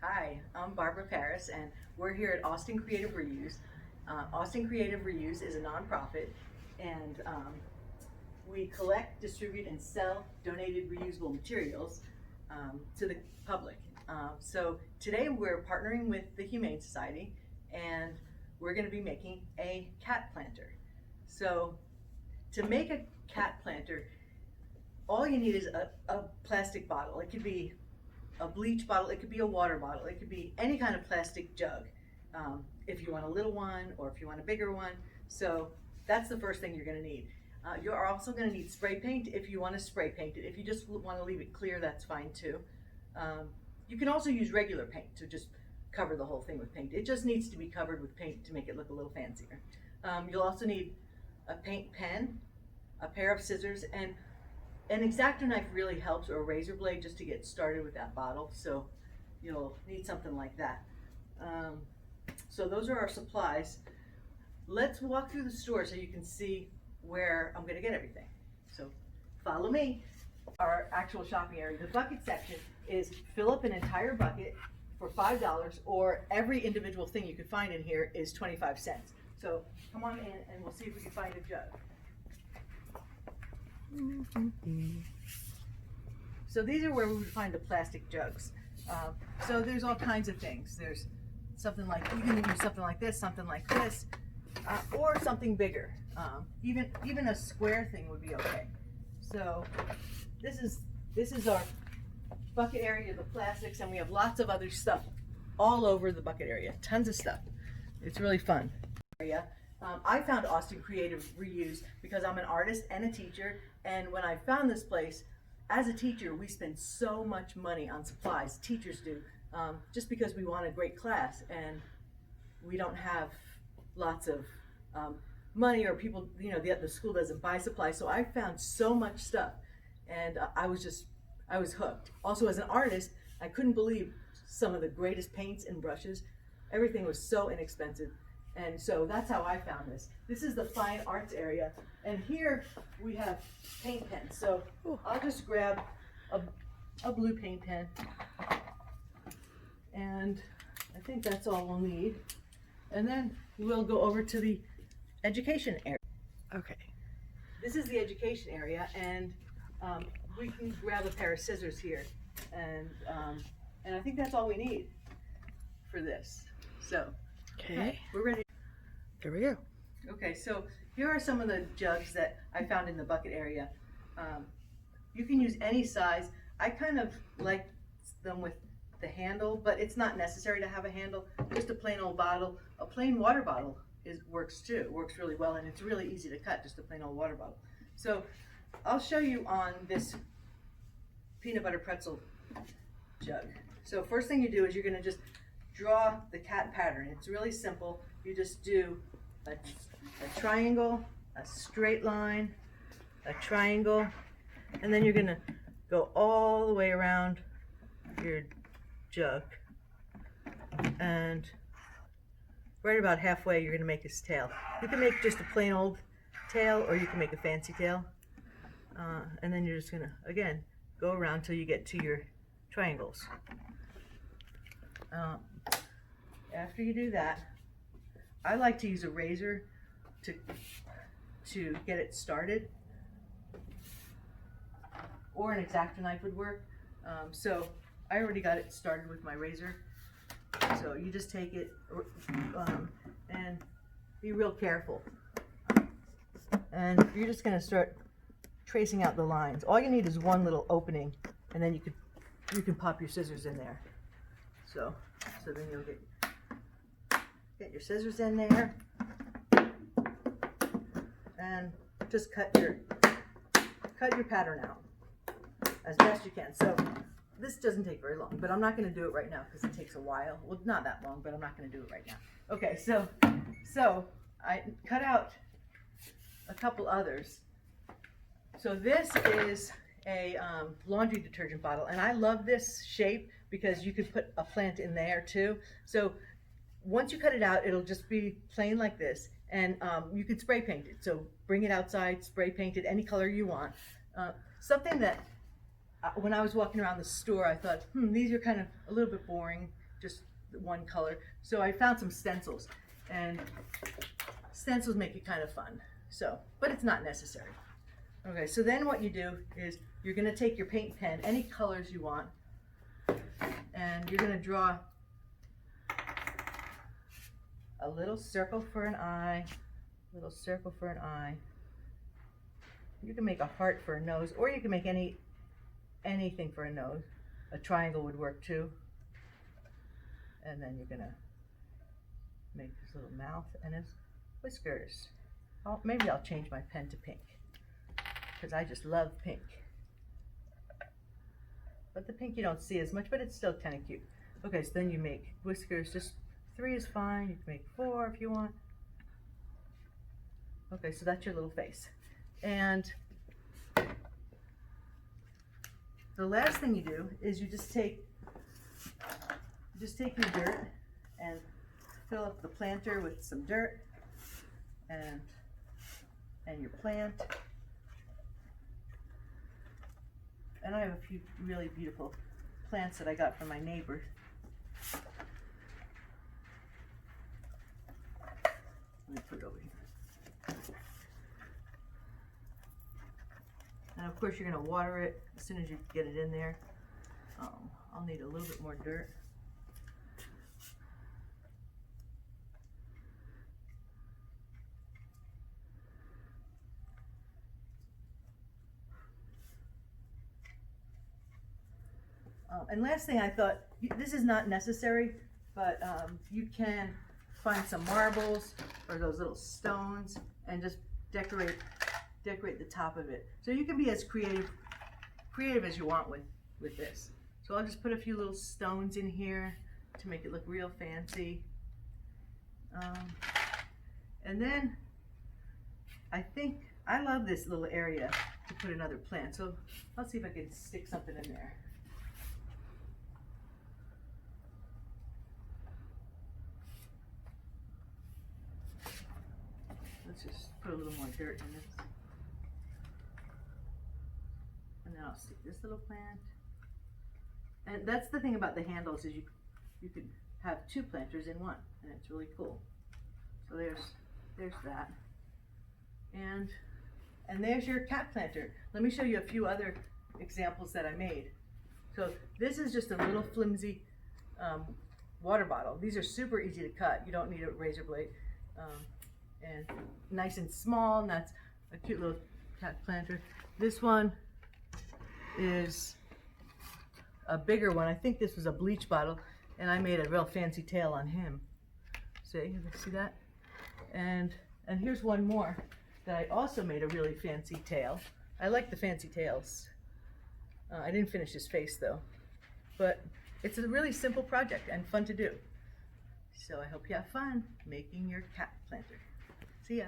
Hi, I'm Barbara Paris, and we're here at Austin Creative Reuse. Austin Creative Reuse is a nonprofit, and we collect, distribute, and sell donated reusable materials to the public. So today we're partnering with the Humane Society, and we're going to be making a cat planter. So to make a cat planter, all you need is a plastic bottle. It could be a bleach bottle, it could be a water bottle, it could be any kind of plastic jug, if you want a little one or if you want a bigger one. So that's the first thing you're going to need. You're also going to need spray paint if you want to spray paint it. If you just want to leave it clear, that's fine too. You can also use regular paint to just cover the whole thing with paint. It just needs to be covered with paint to make it look a little fancier. You'll also need a paint pen, a pair of scissors, and an X-Acto knife really helps, or a razor blade, just to get started with that bottle. So you'll need something like that. So those are our supplies. Let's walk through the store so you can see where I'm going to get everything. So follow me. Our actual shopping area, the bucket section, is fill up an entire bucket for $5, or every individual thing you can find in here is 25 cents. So come on in and we'll see if we can find a jug. So these are where we would find the plastic jugs. So there's all kinds of things. There's something like, you can use something like this, or something bigger. Even a square thing would be okay. So this is our bucket area, the plastics, and we have lots of other stuff all over the bucket area. Tons of stuff. It's really fun. I found Austin Creative Reuse because I'm an artist and a teacher, and when I found this place, as a teacher, we spend so much money on supplies, teachers do, just because we want a great class, and we don't have lots of money, or people, the school doesn't buy supplies. So I found so much stuff, and I was hooked. Also, as an artist, I couldn't believe some of the greatest paints and brushes. Everything was so inexpensive. And so that's how I found this. This is the fine arts area. And here we have paint pens. So I'll just grab a blue paint pen. And I think that's all we'll need. And then we'll go over to the education area. Okay. This is the education area, and we can grab a pair of scissors here. And I think that's all we need for this. So, okay, we're ready. Here we go. Okay, so here are some of the jugs that I found in the bucket area. You can use any size. I kind of like them with the handle, but it's not necessary to have a handle. Just a plain old bottle. A plain water bottle works too. It works really well, and it's really easy to cut, just a plain old water bottle. So I'll show you on this peanut butter pretzel jug. So first thing you do is you're going to just draw the cat pattern. It's really simple. You just do a triangle, a straight line, a triangle, and then you're going to go all the way around your jug, and right about halfway you're going to make his tail. You can make just a plain old tail, or you can make a fancy tail, and then you're just going to, again, go around till you get to your triangles. After you do that, I like to use a razor to get it started, or an X-Acto knife would work. So I already got it started with my razor. So you just take it and be real careful. And you're just going to start tracing out the lines. All you need is one little opening, and then you can pop your scissors in there. So then you'll get your scissors in there, and just cut your pattern out as best you can. So this doesn't take very long, but I'm not going to do it right now because it takes a while. Well, not that long, but I'm not going to do it right now. Okay, so I cut out a couple others. So this is a laundry detergent bottle, and I love this shape because you could put a plant in there too. So once you cut it out, it'll just be plain like this, and you can spray paint it. So bring it outside, spray paint it any color you want. Something that when I was walking around the store, I thought, these are kind of a little bit boring just one color. So I found some stencils, and stencils make it kind of fun. So, but it's not necessary. Okay, so then what you do is you're gonna take your paint pen, any colors you want, and you're gonna draw a little circle for an eye, little circle for an eye. You can make a heart for a nose, or you can make anything for a nose. A triangle would work too. And then you're gonna make his little mouth and his whiskers. Maybe I'll change my pen to pink, because I just love pink. But the pink you don't see as much, but it's still kind of cute. Okay, so then you make whiskers, just 3 is fine. You can make 4 if you want. Okay, so that's your little face. And the last thing you do is you just take your dirt and fill up the planter with some dirt and your plant. And I have a few really beautiful plants that I got from my neighbor. Let me put it over here. And of course you're going to water it as soon as you get it in there. I'll need a little bit more dirt. And last thing I thought, this is not necessary, but you can find some marbles or those little stones and just decorate the top of it. So you can be as creative as you want with this. So I'll just put a few little stones in here to make it look real fancy. And then I think I love this little area to put another plant. So I'll see if I can stick something in there. Let's just put a little more dirt in this. And then I'll stick this little plant. And that's the thing about the handles, is you could have 2 planters in one, and it's really cool. So there's that. And there's your cat planter. Let me show you a few other examples that I made. So this is just a little flimsy water bottle. These are super easy to cut. You don't need a razor blade. And nice and small, and that's a cute little cat planter. This one is a bigger one. I think this was a bleach bottle, and I made a real fancy tail on him. See that? And here's one more that I also made a really fancy tail. I like the fancy tails. I didn't finish his face though, but it's a really simple project and fun to do. So I hope you have fun making your cat planter. See ya.